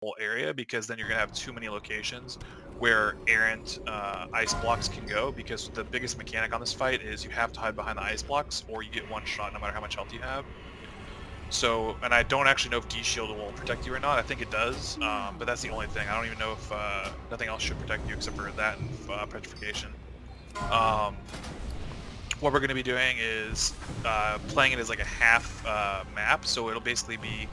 whole area, because then you're going to have too many locations where errant ice blocks can go, because the biggest mechanic on this fight is you have to hide behind the ice blocks or you get one shot no matter how much health you have. So, and I don't actually know if D-Shield will protect you or not. I think it does, but that's the only thing. I don't even know if nothing else should protect you except for that and petrification. What we're going to be doing is playing it as like a half map, so it'll basically be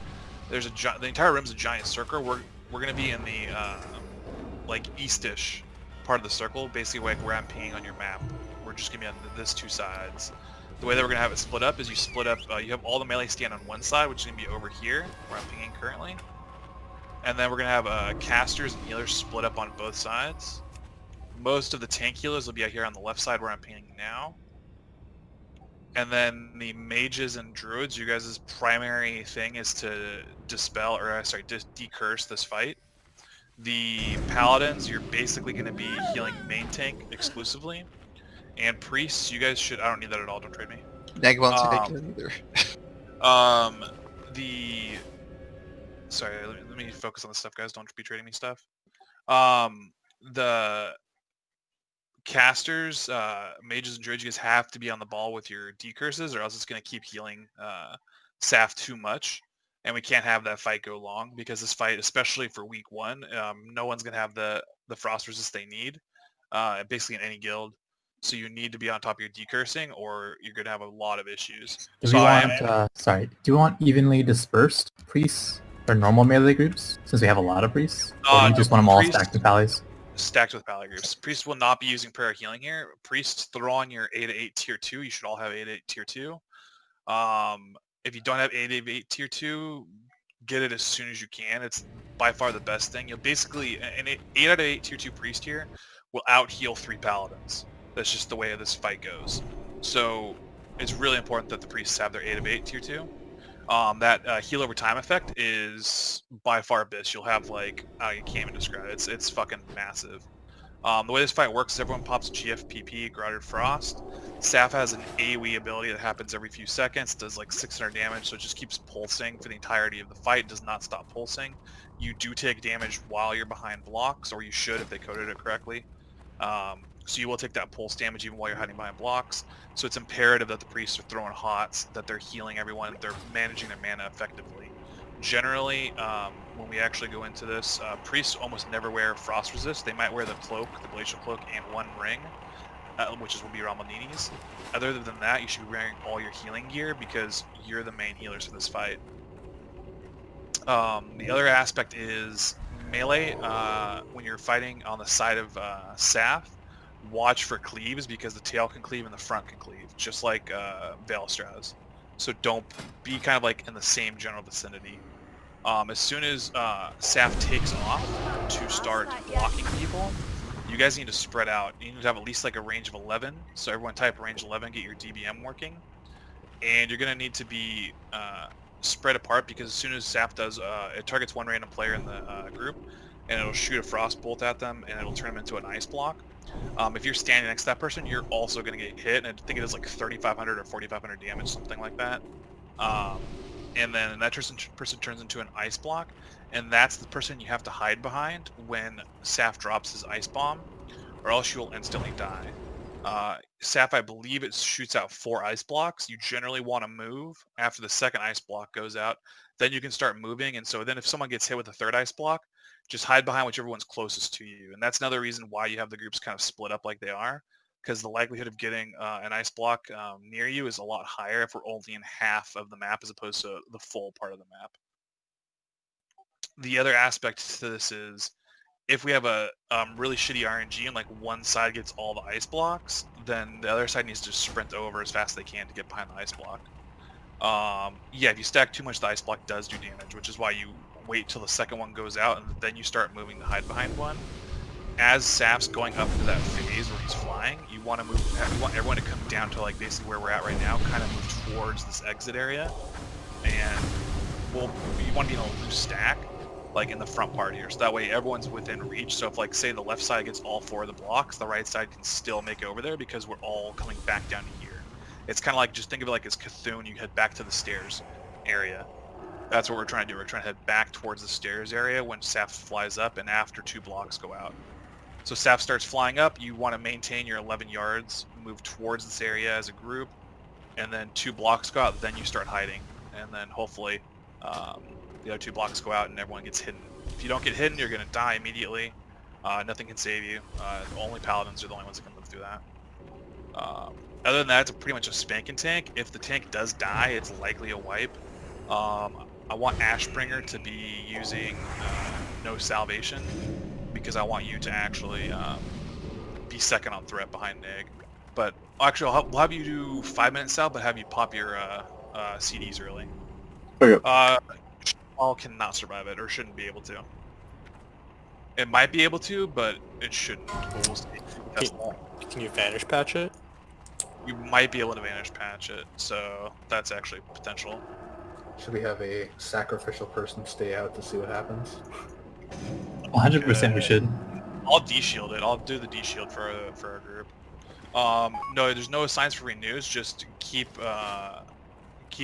the entire rim's a giant circle. We're going to be in the like eastish part of the circle, basically like where I'm pinging on your map. We're just going to be on this two sides. The way that we're going to have it split up is you split up, you have all the melee stand on one side, which is going to be over here, where I'm pinging currently. And then we're going to have casters and healers split up on both sides. Most of the tank healers will be out here on the left side where I'm pinging now. And then the mages and druids, you guys' primary thing is to dispel, or sorry, decurse this fight. The paladins, you're basically going to be healing main tank exclusively. And priests, you guys should, I don't need that at all, don't trade me. Neg won't take it either. Sorry, let me focus on the stuff, guys, don't be trading me stuff. The casters, mages and druids, you guys have to be on the ball with your decurses, or else it's going to keep healing Sapph too much, and we can't have that fight go long, because this fight, especially for week 1, no one's going to have the frost resist they need, basically in any guild. So you need to be on top of your decursing, or you're going to have a lot of issues. Do we want evenly dispersed priests or normal melee groups, since we have a lot of priests? Or do you just want them all stacked with pallies? Stacked with pally groups. Priests will not be using prayer healing here. Priests, throw on your 8/8 tier 2. You should all have 8/8 tier 2. If you don't have 8/8 tier 2, get it as soon as you can. It's by far the best thing. You'll basically, an 8 out of 8 tier 2 priest here will out heal 3 paladins. That's just the way this fight goes. So it's really important that the priests have their 8/8 tier 2. That heal over time effect is by far best. You'll have like, you can't even describe it. It's fucking massive. The way this fight works is everyone pops GFPP, Grounded Frost. Sapph has an AoE ability that happens every few seconds, does like 600 damage, so it just keeps pulsing for the entirety of the fight. It does not stop pulsing. You do take damage while you're behind blocks, or you should if they coded it correctly. So you will take that pulse damage even while you're hiding behind blocks. So it's imperative that the priests are throwing hots, that they're healing everyone, that they're managing their mana effectively. Generally, when we actually go into this, priests almost never wear frost resist. They might wear the cloak, the glacial cloak, and one ring, which will be Ramalini's. Other than that, you should be wearing all your healing gear, because you're the main healers for this fight. The other aspect is melee. When you're fighting on the side of Sapph, watch for cleaves, because the tail can cleave and the front can cleave, just like Veilstrauss. So don't be kind of like in the same general vicinity. As soon as Sapph takes off to start blocking people, you guys need to spread out. You need to have at least like a range of 11. So everyone type range 11, get your DBM working. And you're going to need to be spread apart, because as soon as Sapph does, it targets one random player in the group, and it'll shoot a frost bolt at them, and it'll turn them into an ice block. If you're standing next to that person, you're also going to get hit, and I think it is like 3,500 or 4,500 damage, something like that. And then that person turns into an ice block, and that's the person you have to hide behind when Sapph drops his ice bomb, or else you will instantly die. Sapph, I believe it shoots out 4 ice blocks. You generally want to move after the second ice block goes out. Then you can start moving, and so then if someone gets hit with the third ice block, just hide behind whichever one's closest to you. And that's another reason why you have the groups kind of split up like they are, because the likelihood of getting an ice block near you is a lot higher if we're only in half of the map as opposed to the full part of the map. The other aspect to this is, if we have a really shitty RNG and like one side gets all the ice blocks, then the other side needs to sprint over as fast as they can to get behind the ice block. Yeah, if you stack too much, the ice block does do damage, which is why you wait till the second one goes out and then you start moving to hide behind one. As Sapp's going up into that phase where he's flying, you want to move. You want everyone to come down to like basically where we're at right now, kind of move towards this exit area, and you want to be in a loose stack, like in the front part here, so that way everyone's within reach. So if like say the left side gets all 4 of the blocks, the right side can still make it over there because we're all coming back down to here. It's kind of like, just think of it like as Cthulhu, you head back to the stairs area. That's what we're trying to do. We're trying to head back towards the stairs area when Sapph flies up and after 2 blocks go out. So Sapph starts flying up. You want to maintain your 11 yards, move towards this area as a group, and then 2 blocks go out. Then you start hiding, and then hopefully the other 2 blocks go out and everyone gets hidden. If you don't get hidden, you're going to die immediately. Nothing can save you. Only paladins are the only ones that can live through that. Other than that, it's pretty much a spanking tank. If the tank does die, it's likely a wipe. I want Ashbringer to be using no salvation because I want you to actually be second on threat behind Nig. But actually, we'll have you do 5-minute sal, but have you pop your CDs early. Okay. All cannot survive it or shouldn't be able to. It might be able to, but it shouldn't. But we'll see. Can you vanish patch it? You might be able to vanish patch it, so that's actually potential. Should we have a sacrificial person stay out to see what happens? 100% we should. I'll de-shield it. I'll do the de-shield for our group. No, there's no signs for renews. Just keep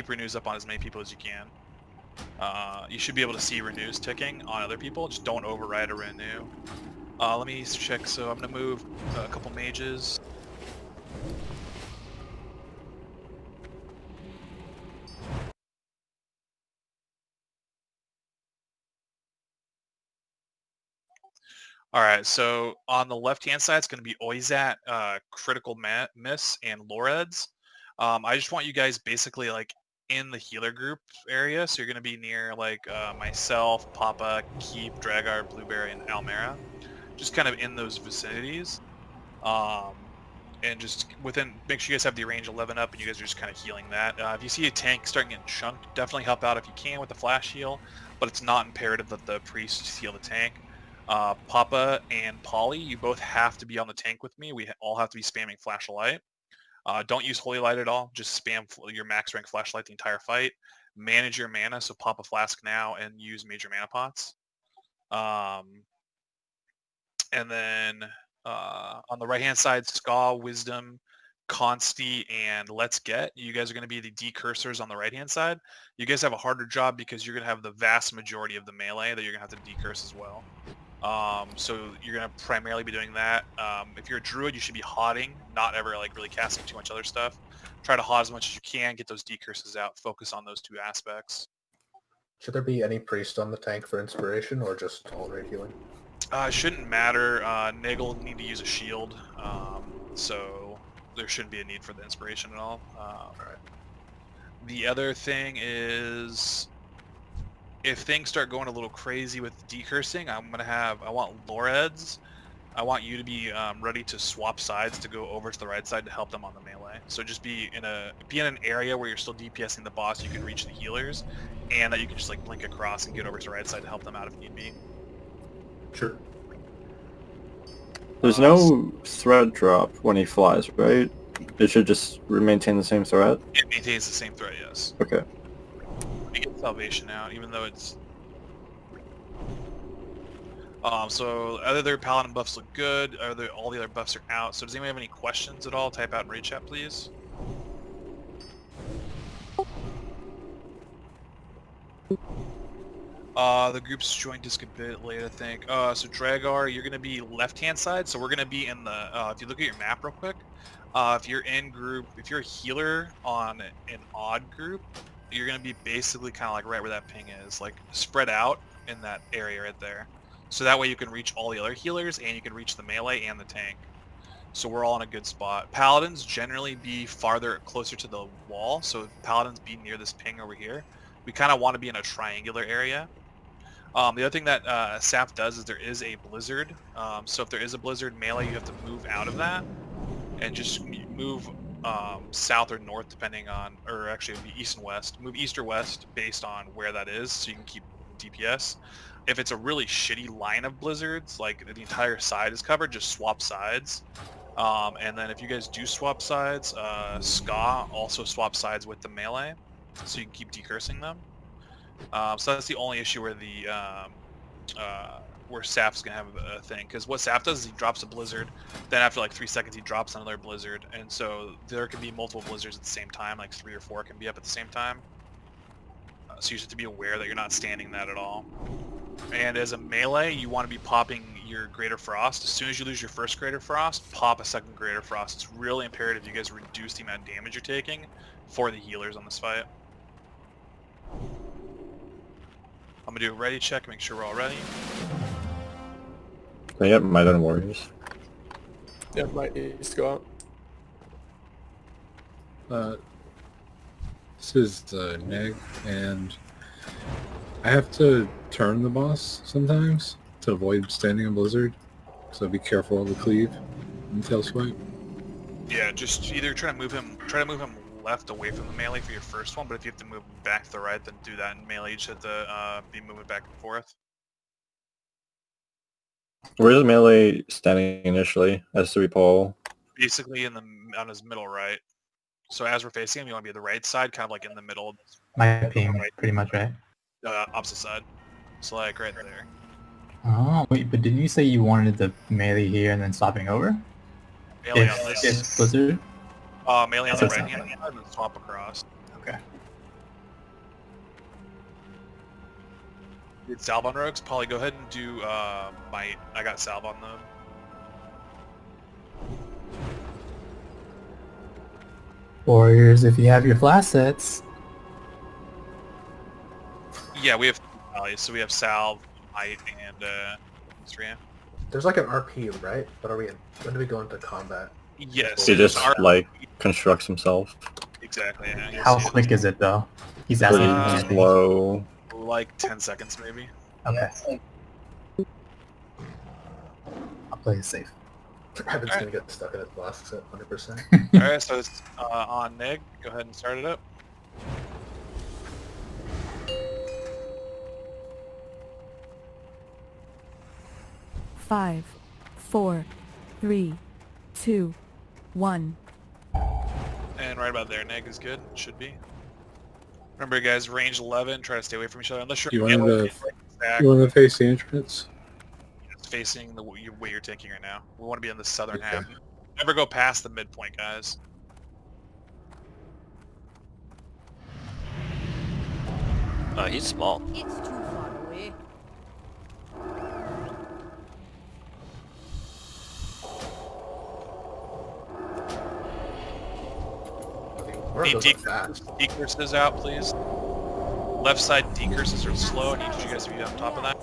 renews up on as many people as you can. You should be able to see renews ticking on other people. Just don't override a renew. Let me check. So I'm gonna move a couple mages. Alright, so on the left-hand side, it's going to be Oizat, Critical Miss, and Loreds. I just want you guys basically, like, in the healer group area, so you're going to be near, like, myself, Papa, Keep, Dragar, Blueberry, and Almera. Just kind of in those vicinities. And just make sure you guys have the range 11 up, and you guys are just kind of healing that. If you see a tank starting getting chunked, definitely help out if you can with the flash heal, but it's not imperative that the priest heal the tank. Papa and Polly, you both have to be on the tank with me. We all have to be spamming Flashlight. Don't use Holy Light at all. Just spam your max rank Flashlight the entire fight. Manage your mana, so pop a flask now and use major mana pots. And then on the right-hand side, Ska, Wisdom, Consti, and Let's Get. You guys are going to be the decursors on the right-hand side. You guys have a harder job because you're going to have the vast majority of the melee that you're going to have to decurse as well. So you're going to primarily be doing that. If you're a druid, you should be hodding, not ever like really casting too much other stuff. Try to hod as much as you can, get those decurses out, focus on those 2 aspects. Should there be any priest on the tank for inspiration, or just all rate healing? It shouldn't matter. Nigel need to use a shield, so there shouldn't be a need for the inspiration at all. Alright. The other thing is, if things start going a little crazy with decursing, I want Loreds. I want you to be ready to swap sides to go over to the right side to help them on the melee. So just be in an area where you're still DPSing the boss, you can reach the healers, and that you can just like blink across and get over to the right side to help them out if need be. Sure. There's no thread drop when he flies, right? It should just maintain the same threat? It maintains the same threat, yes. Okay. You get salvation out, even though it's... so other paladin buffs look good. All the other buffs are out. So does anyone have any questions at all? Type out in raid chat, please. The group's joined just a bit late, I think. So Dragar, you're going to be left-hand side. So we're going to be in the... if you look at your map real quick, if you're in group, if you're a healer on an odd group, you're going to be basically kind of like right where that ping is, like spread out in that area right there. So that way you can reach all the other healers and you can reach the melee and the tank. So we're all in a good spot. Paladins generally be closer to the wall, so paladins be near this ping over here. We kind of want to be in a triangular area. The other thing that Sapph does is there is a blizzard. So if there is a blizzard melee, you have to move out of that and just move south or north depending on, or actually it would be east and west. Move east or west based on where that is so you can keep DPS. If it's a really shitty line of blizzards, like the entire side is covered, just swap sides. And then if you guys do swap sides, Ska also swap sides with the melee, so you can keep decursing them. So that's the only issue where where Sapp's gonna have a thing, because what Sapph does is he drops a blizzard, then after like 3 seconds he drops another blizzard, and so there can be multiple blizzards at the same time, like 3 or 4 can be up at the same time. so you just have to be aware that you're not standing that at all. And as a melee, you want to be popping your Greater Frost. As soon as you lose your first Greater Frost, pop a second Greater Frost. It's really imperative you guys reduce the amount of damage you're taking for the healers on this fight. I'm going to do a ready check, make sure we're all ready. Can I get Might and Warriors? Yeah, might needs to go out. This is Neg, and I have to turn the boss sometimes to avoid standing in Blizzard, so be careful of the cleave and tail swipe. Yeah, just either try to move him left away from the melee for your first one, but if you have to move back to the right, then do that in melee. You just have to be moving back and forth. Where's melee standing initially as we pull? Basically on his middle right. So as we're facing him, you want to be at the right side, kind of like in the middle, My ping, pretty much, right? opposite side. So like right there. Oh, wait, but didn't you say you wanted the melee here and then swapping over? Melee on this. If Blizzard? Melee on the That's right hand okay. and then swap across. Okay. Did salve on rogues? Polly, go ahead and do might. I got salve on them. Warriors, if you have your flash sets. Yeah, we have values, so we have salve, might, and Srian. There's like an RP, right? But are we in, when do we go into combat? Yes. He just our- like constructs himself. Exactly. Yeah, you'll How see it. quick is it though? He's asking me. I Pretty think. slow. Like 10 seconds maybe. Okay. I'll play it safe. Evan's Alright. gonna get stuck in his blocks at 100%. Alright, so it's on Nig. Go ahead and start it up. Five, four, three, two, one. And right about there, Nig is good. Should be. Remember, guys, range 11. Try to stay away from each other unless you're You wanted melee, to- stack, You want to face the entrance? it's facing the way you're taking right now. We want to be in the southern Okay. half. Never go past the midpoint, guys. Oh, he's small. It's too far away. We're Need going fast. decurses out, please. Left side decurses are slow. I need you guys to be on top of that.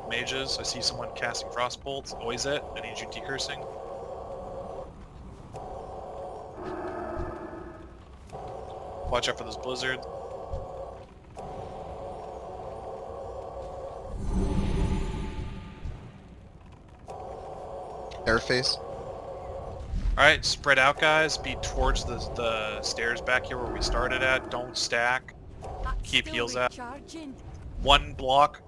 Mages, I see someone casting frost bolts. Always it. I need you decursing. Watch out for those blizzards. Airface. Alright, spread out, guys. Be towards the stairs back here where we started at. Don't stack. Keep heals out. One block.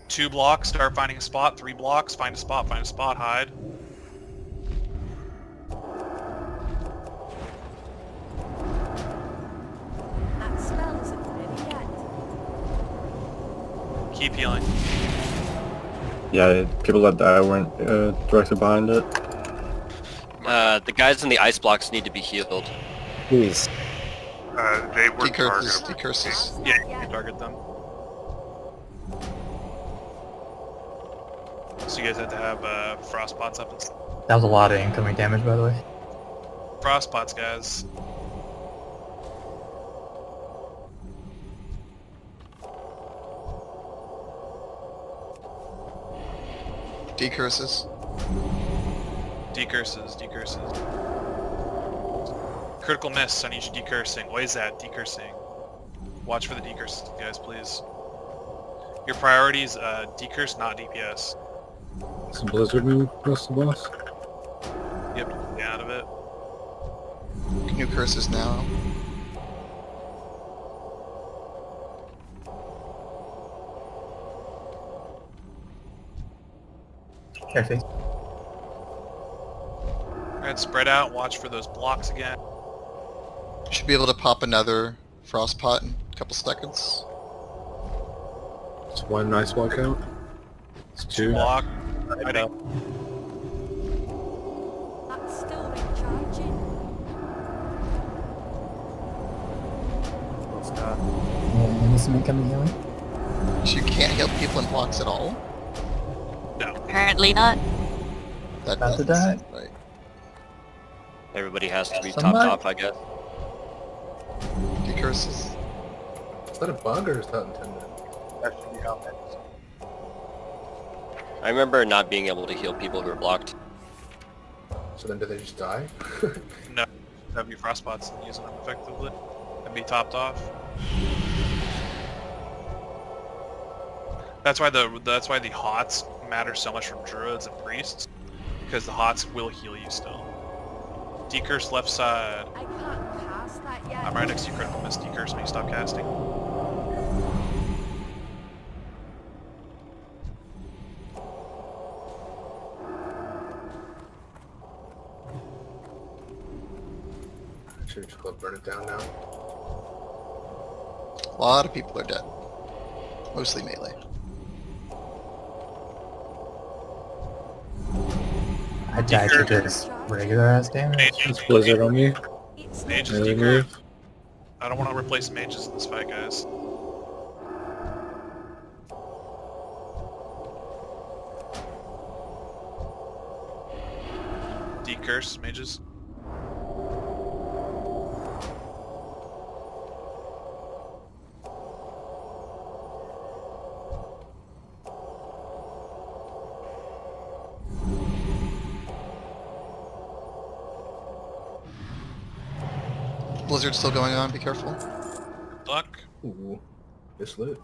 2 blocks, start finding a spot. 3 blocks, find a spot, hide. That spell isn't ready yet. Keep healing. Yeah, people that die weren't directly behind it. The guys in the ice blocks need to be healed. Please. They were Decurses. targetable. Decurses. Yeah, you can target them. So you guys have to have frost pots up and That was a lot of incoming damage, by the way. frost pots, guys. Decurses. Decurses. Critical miss, I need you decursing. Always that, decursing. Watch for the decurses, guys, please. Your priorities, decurse, not DPS. Some Blizzard move across the boss? Yep, get out of it. New curses now. Airface. Alright, spread out, watch for those blocks again. Should be able to pop another frost pot in a couple seconds. It's one nice walkout. It's two. Block. Hiding. That's still recharging. cement can be healing? So you can't heal people in blocks at all? No. Apparently not. About to die. Right. Everybody has to be Somebody- topped off, I guess. Decurses. Is that a bug or is that intended? That should be how it is. I remember not being able to heal people who were blocked. So then do they just die? No. Have your frost pots and using them effectively and be topped off. That's why the hots matter so much from druids and priests, because the hots will heal you still. Decurse left side. I can't cast that yet. I'm right next to you, critical miss decurse when you stop casting. Should just go burn it down now. A lot of people are dead. Mostly melee. I died to just regular ass damage. It's Blizzard on me. It's Mages Melee decurse. move. I don't want to replace mages in this fight, guys. Decurse mages. Blizzard's still going on, be careful. Good luck. Ooh, it's lit.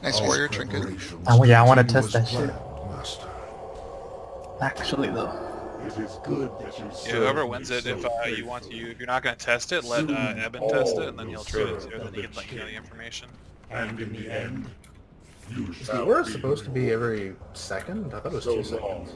Nice warrior trinket. Oh yeah, I want to test that shit. Actually though. Yeah, whoever wins it, if you want to, if you're not going to test it, let Eben test it, and then he'll trade it to you, and then he can let you know the information. We're supposed to be every second? I thought it was 2 seconds.